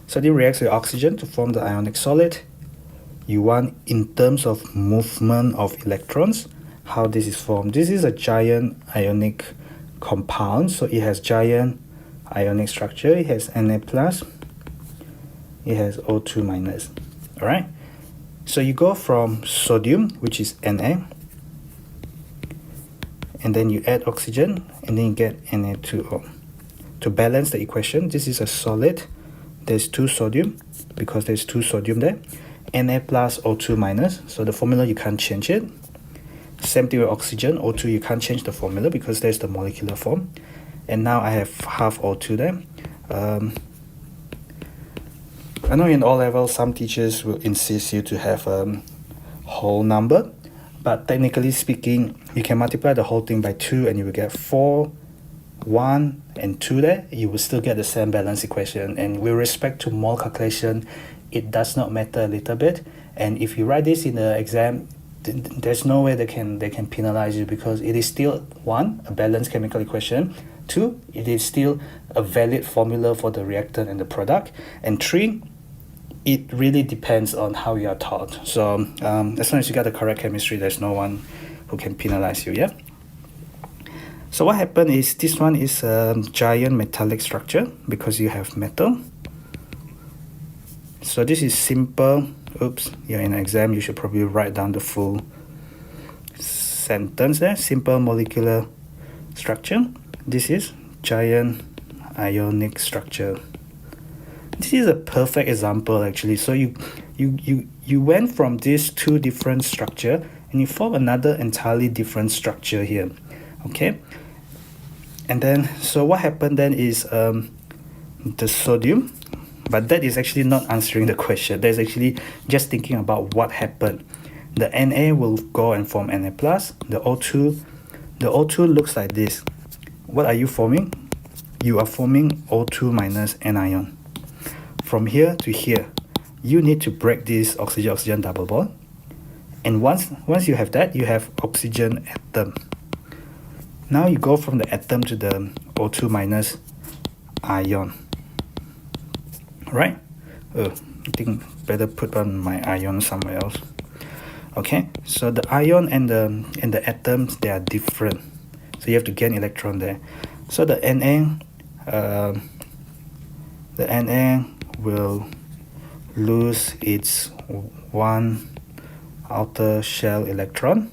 Sodium reacts with oxygen to form the ionic solid. You want in terms of movement of electrons, how this is formed. This is a giant ionic compound, so it has giant ionic structure. It has Na+, it has O2 minus. All right, so you go from sodium, which is Na, and then you add oxygen, and then you get Na2O. To balance the equation, this is a solid. There's 2 sodium, because there's 2 sodium there. Na plus O2 minus, so the formula you can't change it. Same thing with oxygen, O2 you can't change the formula because there's the molecular form. And now I have half O2 there. I know in O-level some teachers will insist you to have a whole number, but technically speaking, you can multiply the whole thing by 2 and you will get 4, 1 and 2 there. You will still get the same balance equation. And with respect to mole calculation, it does not matter a little bit. And if you write this in the exam, there's no way they can penalize you, because it is still 1, a balanced chemical equation, 2, it is still a valid formula for the reactant and the product, and 3, it really depends on how you are taught. So as long as you got the correct chemistry, there's no one who can penalize you. Yeah. So what happened is, this one is a giant metallic structure because you have metal. So this is simple. Oops, you're in an exam, you should probably write down the full sentence there. Simple molecular structure. This is giant ionic structure. This is a perfect example actually. So you went from these 2 different structure and you form another entirely different structure here. Okay, and then so what happened then is the sodium, but that is actually not answering the question. That's actually just thinking about what happened. The Na will go and form Na+. The O2 looks like this. What are you forming? You are forming O2 minus anion. From here to here, you need to break this oxygen-oxygen double bond. And once you have that, you have oxygen atom. Now you go from the atom to the O2 minus ion. Right? I think better put on my ion somewhere else. Okay, so the ion and the atoms, they are different. So you have to gain electron there. So the Na will lose its 1 outer shell electron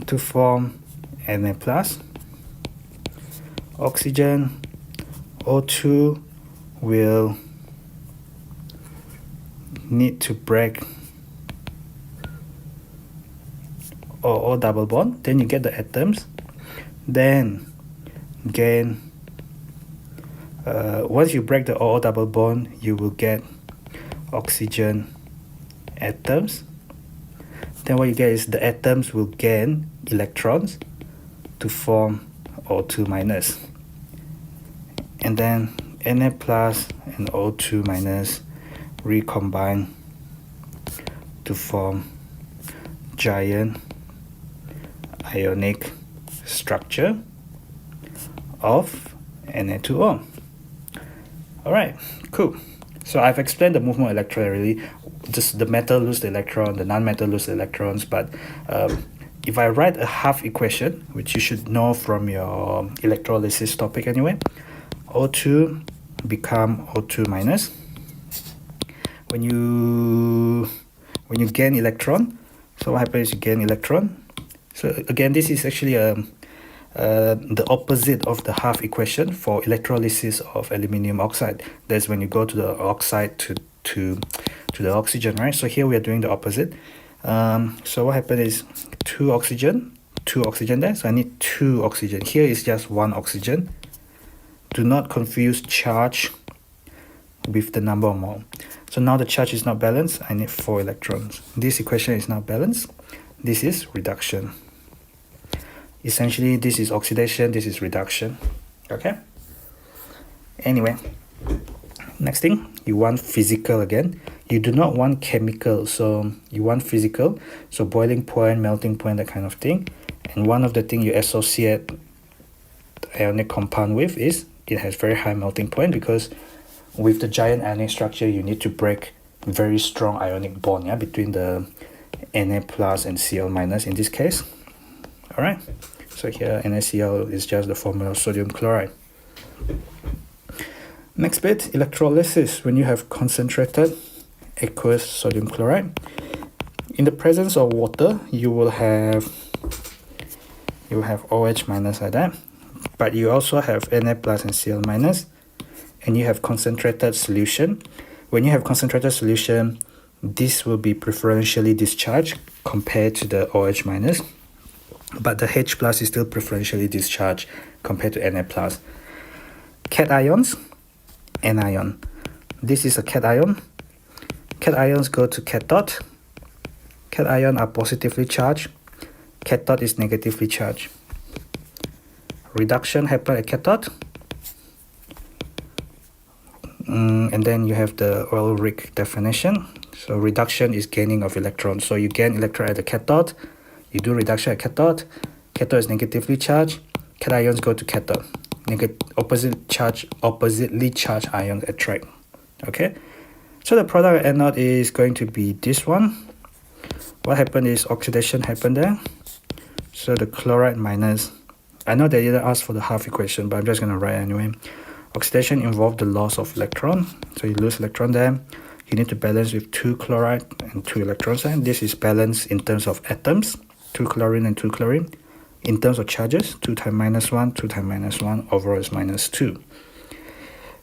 to form Na+. Oxygen, O2 will need to break O double bond, then you get the atoms, then gain once you break the O double bond, you will get oxygen atoms. Then what you get is the atoms will gain electrons to form O2 minus, and then Na plus and O2 minus recombine to form giant ionic structure of Na2O. Alright, cool. So I've explained the movement of electron already. Just the metal lose the electron, the non-metal lose the electrons, but if I write a half equation, which you should know from your electrolysis topic anyway, O2 become O2 minus. When you gain electron, so what happens is you gain electron. So again, this is actually the opposite of the half equation for electrolysis of aluminium oxide. That's when you go to the oxide to the oxygen, right? So here we are doing the opposite. So what happened is 2 oxygen there. So I need 2 oxygen. Here is just 1 oxygen. Do not confuse charge with the number of mole. So now the charge is not balanced. I need 4 electrons. This equation is not balanced. This is reduction. Essentially, this is oxidation, this is reduction. Okay? Anyway, next thing, you want physical again. You do not want chemical, so you want physical. So boiling point, melting point, that kind of thing. And one of the things you associate the ionic compound with is it has very high melting point, because with the giant ionic structure, you need to break very strong ionic bond, yeah, between the Na plus and Cl minus in this case. All right, so here NaCl is just the formula of sodium chloride. Next bit, electrolysis. When you have concentrated aqueous sodium chloride, in the presence of water, you will have OH minus like that, but you also have Na plus and Cl minus, and you have concentrated solution. When you have concentrated solution, this will be preferentially discharged compared to the OH minus, but the H plus is still preferentially discharged compared to Na plus. Cations, anion. This is a cation. Cations go to cathode. Cation are positively charged. Cathode is negatively charged. Reduction happens at cathode. And then you have the oil rig definition. So reduction is gaining of electrons. So you gain electron at the cathode. You do reduction at cathode. Cathode is negatively charged. Cations go to cathode. Oppositely charged ions attract. Okay. So the product of anode is going to be this one. What happened is oxidation happened there. So the chloride minus, I know they didn't ask for the half equation, but I'm just going to write anyway. Oxidation involved the loss of electron. So you lose electron there. You need to balance with 2 chloride and 2 electrons. And this is balanced in terms of atoms, 2 chlorine and 2 chlorine. In terms of charges, 2 times minus 1, 2 times minus 1, overall is minus 2.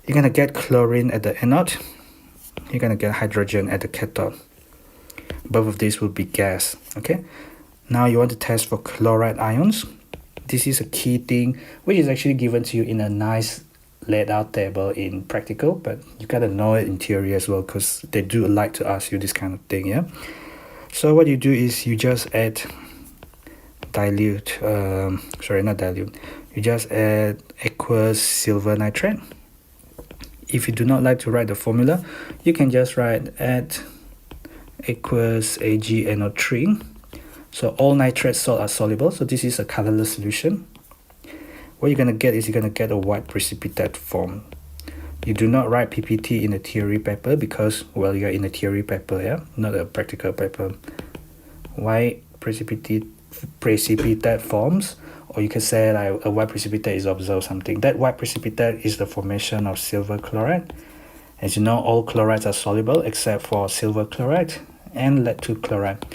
You're going to get chlorine at the anode. You're going to get hydrogen at the cathode. Both of these will be gas. Okay. Now you want to test for chloride ions. This is a key thing which is actually given to you in a nice laid out table in practical, but you gotta know it in theory as well, because they do like to ask you this kind of thing. Yeah. So what you do is you just add dilute, not dilute. You just add aqueous silver nitrate. If you do not like to write the formula, you can just write add aqueous AgNO3. So all nitrate salts are soluble. So this is a colorless solution. What you're going to get is you're going to get a white precipitate form. You do not write PPT in a theory paper because, well, you're in a theory paper, yeah, not a practical paper. White precipitate forms, or you can say like a white precipitate is observed something. That white precipitate is the formation of silver chloride. As you know, all chlorides are soluble except for silver chloride and lead 2 chloride,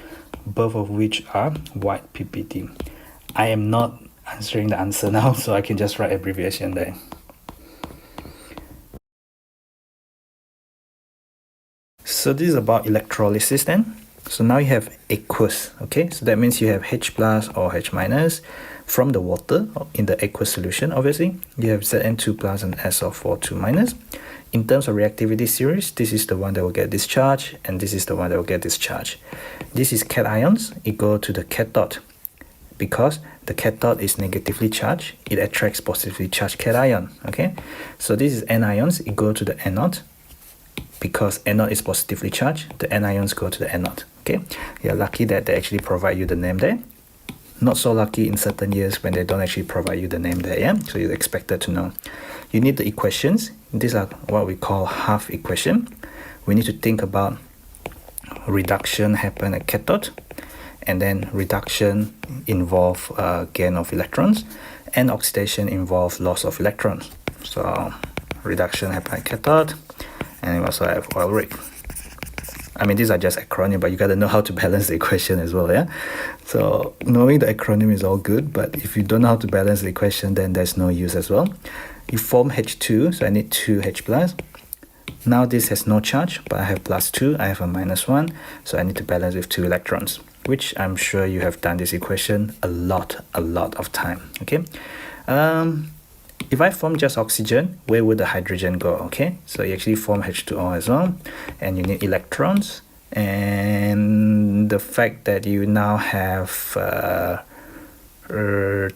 both of which are white PPT. I am not answering the answer now, so I can just write abbreviation there. So this is about electrolysis then. So now you have aqueous, okay? So that means you have H plus or H minus from the water in the aqueous solution, obviously. You have Zn2 plus and SO4 2 minus. In terms of reactivity series, this is the one that will get discharged, and this is the one that will get discharged. This is cations. It goes to the cathode. Because the cathode is negatively charged, it attracts positively charged cation, okay? So this is anions. It goes to the anode. Because anode is positively charged, the anions go to the anode, okay? You're lucky that they actually provide you the name there. Not so lucky in certain years when they don't actually provide you the name there, yeah? So you're expected to know. You need the equations. These are what we call half equation. We need to think about reduction happen at cathode, and then reduction involve gain of electrons, and oxidation involve loss of electrons. So reduction happen at cathode, and we also have oil rig. I mean, these are just acronym, but you got to know how to balance the equation as well, yeah? So knowing the acronym is all good, but if you don't know how to balance the equation, then there's no use as well. You form H2, so I need 2 H plus. Now this has no charge, but I have plus 2, I have a minus 1, so I need to balance with 2 electrons, which I'm sure you have done this equation a lot of time, okay? If I form just oxygen, where would the hydrogen go, okay? So you actually form H2O as well, and you need electrons, and the fact that you now have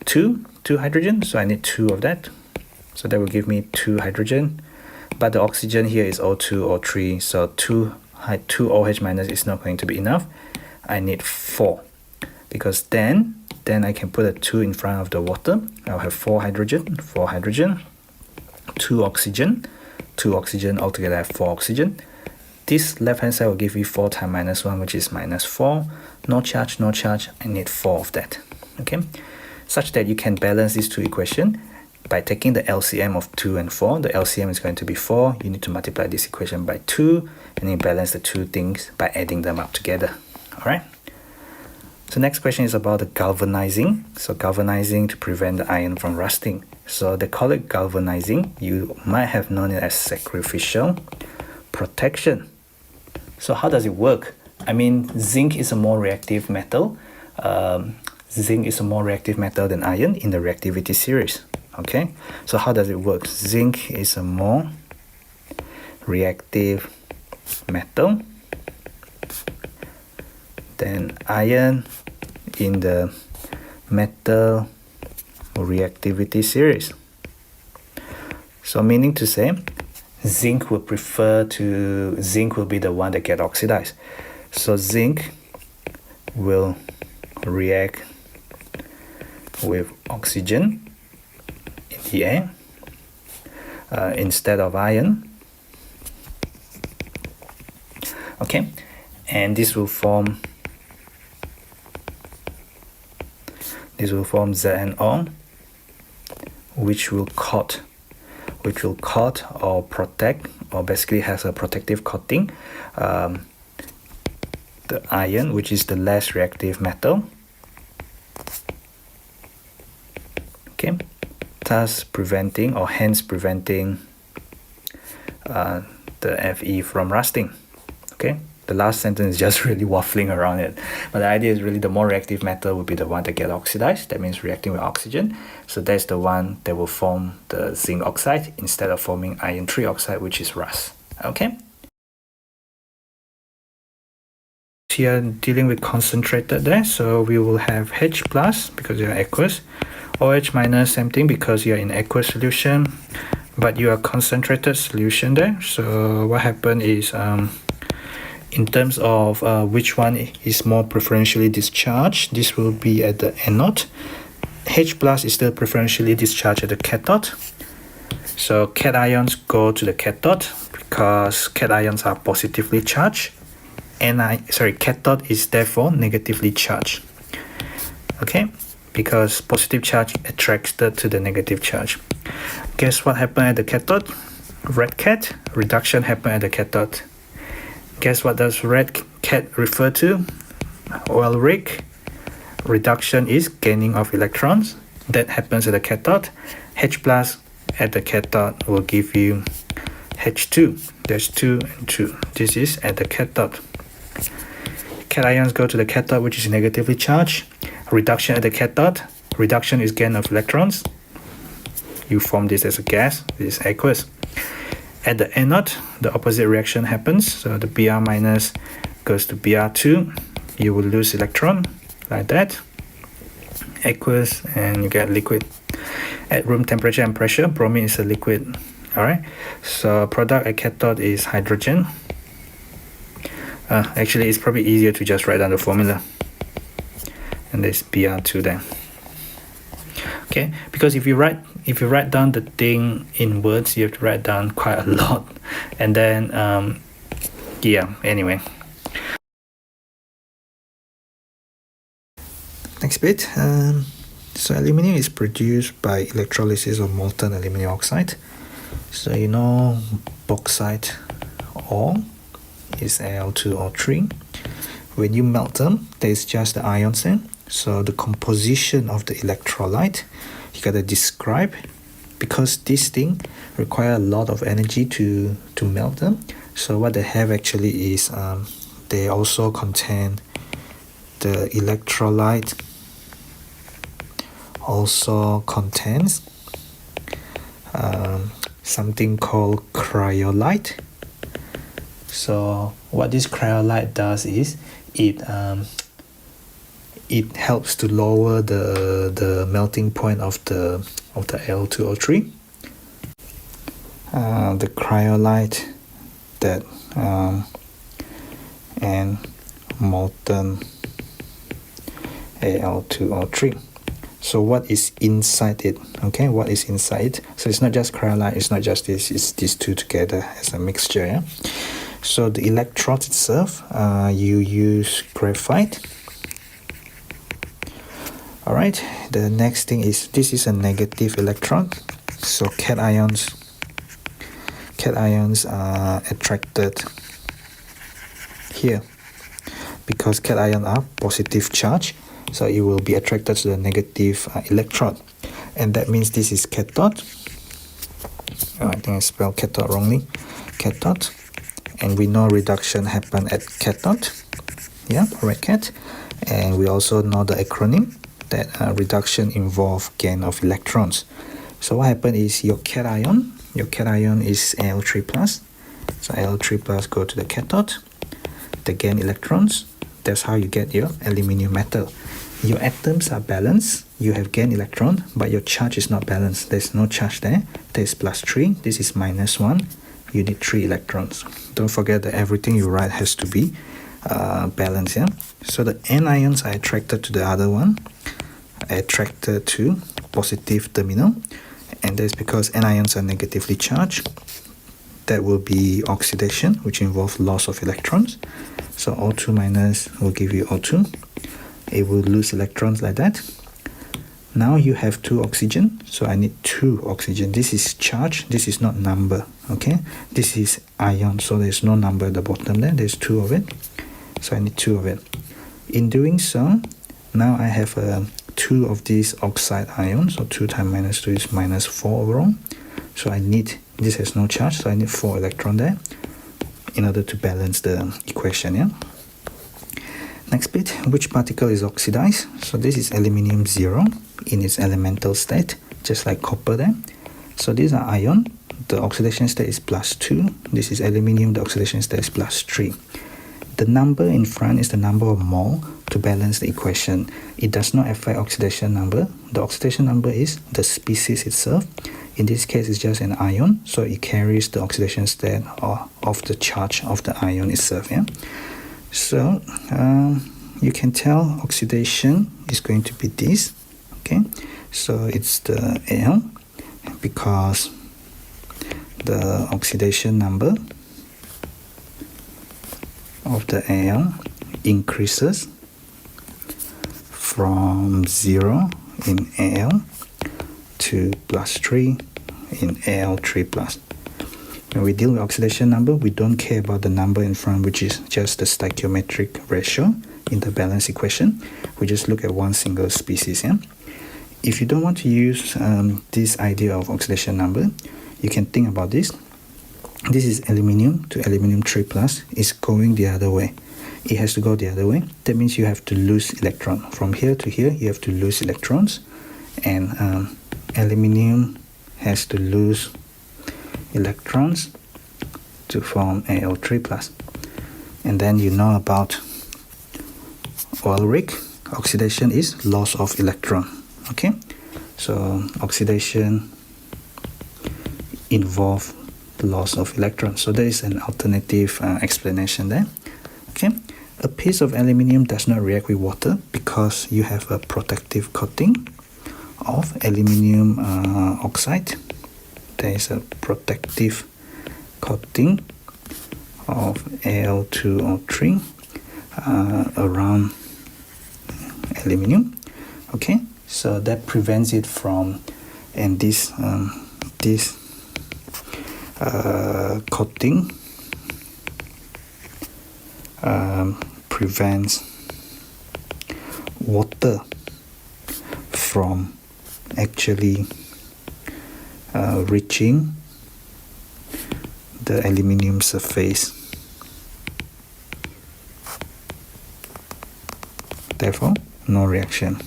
two hydrogen, so I need 2 of that. So that will give me 2 hydrogen, but the oxygen here is O2, O3, so 2 OH minus is not going to be enough. I need 4, because then I can put a 2 in front of the water. I'll have 4 hydrogen, 2 oxygen, 2 oxygen, altogether I have 4 oxygen. This left hand side will give you 4 times minus 1, which is -4. No charge, no charge, I need 4 of that. Okay, such that you can balance these two equations by taking the LCM of 2 and 4. The LCM is going to be 4. You need to multiply this equation by 2, and then balance the two things by adding them up together. Alright. So next question is about the galvanizing. So galvanizing to prevent the iron from rusting. So they call it galvanizing. You might have known it as sacrificial protection. So how does it work? I mean, zinc is a more reactive metal. Zinc is a more reactive metal than iron in the reactivity series. Okay, so how does it work? Zinc is a more reactive metal than iron in the metal reactivity series. So meaning to say, zinc will be the one that get oxidized. So zinc will react with oxygen in the air instead of iron. Okay, and this will form ZnO, which will coat or protect, or basically has a protective coating, the iron, which is the less reactive metal. Okay, thus preventing, or hence preventing the Fe from rusting. Okay, the last sentence is just really waffling around it, but the idea is really the more reactive metal will be the one that get oxidized. That means reacting with oxygen. So that's the one that will form the zinc oxide instead of forming iron trioxide, which is rust. Okay. Here dealing with concentrated there, so we will have H plus because you are aqueous, OH minus, same thing because you are in aqueous solution, but you are concentrated solution there. So what happened is, in terms of which one is more preferentially discharged, this will be at the anode. H plus is still preferentially discharged at the cathode. So cations go to the cathode because cations are positively charged. Cathode is therefore negatively charged. Okay, because positive charge attracted to the negative charge. Guess what happened at the cathode? Red cat, reduction happened at the cathode. Guess what does red cat refer to? Oil rig. Reduction is gaining of electrons. That happens at the cathode. H plus at the cathode will give you H2. There's 2 and 2. This is at the cathode. Cations go to the cathode, which is negatively charged. Reduction at the cathode. Reduction is gain of electrons. You form this as a gas. This is aqueous. At the anode, the opposite reaction happens. So the Br minus goes to Br2. You will lose electron like that. Aqueous, and you get liquid. At room temperature and pressure, bromine is a liquid. Alright, so product at cathode is hydrogen. Actually, it's probably easier to just write down the formula. And there's Br2 there. Okay, because if you write down the thing in words, you have to write down quite a lot. And then, yeah, anyway. Next bit. So aluminium is produced by electrolysis of molten aluminium oxide. So you know bauxite ore is Al2O3. When you melt them, there's just the ions in. So the composition of the electrolyte, you gotta describe, because this thing require a lot of energy to melt them. So what they have actually is they also contain the electrolyte also contains something called cryolite. So what this cryolite does is it helps to lower the melting point of the Al2O3. The cryolite that and molten Al2O3. So what is inside it? Okay, what is inside it? So it's not just cryolite, it's not just this, it's these two together as a mixture. Yeah? So the electrode itself, you use graphite. Alright, the next thing is, this is a negative electron. So cations are attracted here because cations are positive charge, so it will be attracted to the negative electrode, and that means this is cathode. I think I spelled cathode wrongly. Cathode, and we know reduction happen at cathode. Yeah, right, cat. And we also know the acronym that reduction involve gain of electrons. So what happened is your cation is Al3 plus. So Al3 plus go to the cathode, they gain electrons. That's how you get your aluminium metal. Your atoms are balanced, you have gained electron, but your charge is not balanced. There's no charge there. There's plus 3, this is minus 1. You need 3 electrons. Don't forget that everything you write has to be balanced. Yeah? So the anions are attracted to the other one, attracted to positive terminal, and that's because anions are negatively charged. That will be oxidation, which involves loss of electrons. So O2 minus will give you O2. It will lose electrons like that. Now you have 2 oxygen, so I need 2 oxygen. This is charge, this is not number. Okay, this is ion, so there's no number at the bottom there. There's 2 of it, so I need 2 of it. In doing so, now I have 2 of these oxide ions, so 2 times minus 2 is minus 4 overall. So I need, this has no charge, so I need 4 electron there in order to balance the equation. Yeah. Next bit, which particle is oxidized? So this is aluminium 0 in its elemental state, just like copper there. So these are ion, the oxidation state is plus 2. This is aluminium, the oxidation state is plus 3. The number in front is the number of mole to balance the equation. It does not affect oxidation number. The oxidation number is the species itself. In this case, it's just an ion, so it carries the oxidation state of the charge of the ion itself. Yeah. So you can tell oxidation is going to be this. Okay, so it's the Al, because the oxidation number of the Al increases from 0 in Al to plus 3 in Al3 plus. When we deal with oxidation number, we don't care about the number in front, which is just the stoichiometric ratio in the balance equation. We just look at one single species. Yeah? If you don't want to use this idea of oxidation number, you can think about this. This is aluminium to aluminium 3 plus. It's going the other way. It has to go the other way. That means you have to lose electron. From here to here, you have to lose electrons. And aluminium has to lose electrons to form Al3 plus. And then you know about oil rig. Oxidation is loss of electron. Okay, so oxidation involves loss of electrons. So there is an alternative explanation there. Okay, a piece of aluminium does not react with water because you have a protective coating of aluminium oxide. There is a protective coating of Al2O3 around aluminium. Okay, so that prevents it from, and this coating prevents water from actually reaching the aluminium surface. Therefore, no reaction.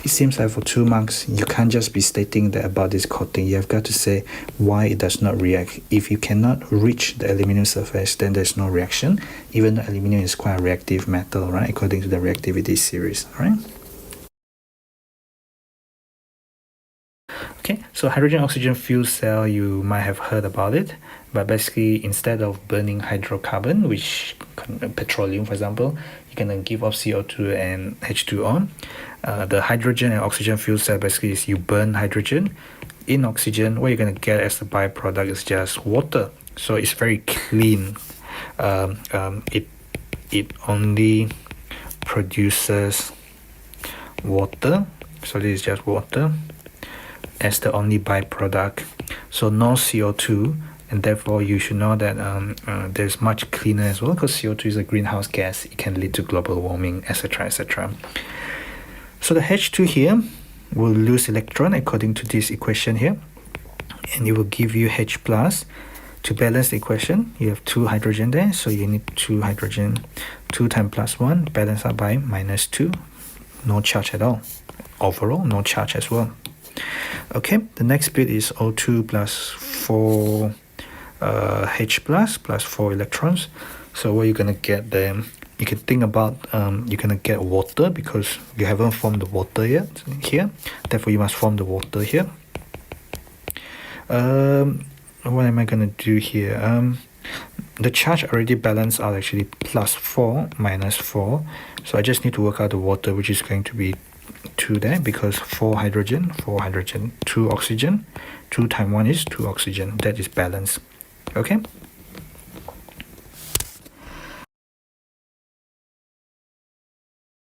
It seems like for 2 marks, you can't just be stating that about this coating. You have got to say why it does not react. If you cannot reach the aluminium surface, then there's no reaction, even though aluminium is quite a reactive metal, right, according to the reactivity series, right? Okay, so hydrogen-oxygen fuel cell, you might have heard about it, but basically instead of burning hydrocarbon, which petroleum, for example, you're going to give off CO2 and H2O. The hydrogen and oxygen fuel cell basically is you burn hydrogen. In oxygen, what you're going to get as the byproduct is just water. So it's very clean. It only produces water. So this is just water as the only byproduct. So no CO2, and therefore you should know that there's much cleaner as well, because CO2 is a greenhouse gas. It can lead to global warming, etc., etc. So the H2 here will lose electron according to this equation here, and it will give you H plus. To balance the equation, you have 2 hydrogen there, so you need 2 hydrogen, 2 times plus 1, balance out by minus 2. No charge at all. Overall, no charge as well. Okay, the next bit is O2 plus 4 H plus 4 electrons. So what you're going to get there, you can think about you're going to get water, because you haven't formed the water yet here. Therefore, you must form the water here. What am I going to do here? The charge already balanced out, actually plus 4 minus 4. So I just need to work out the water, which is going to be 2 there, because 4 hydrogen, 2 oxygen. 2 times 1 is 2 oxygen. That is balanced. Okay.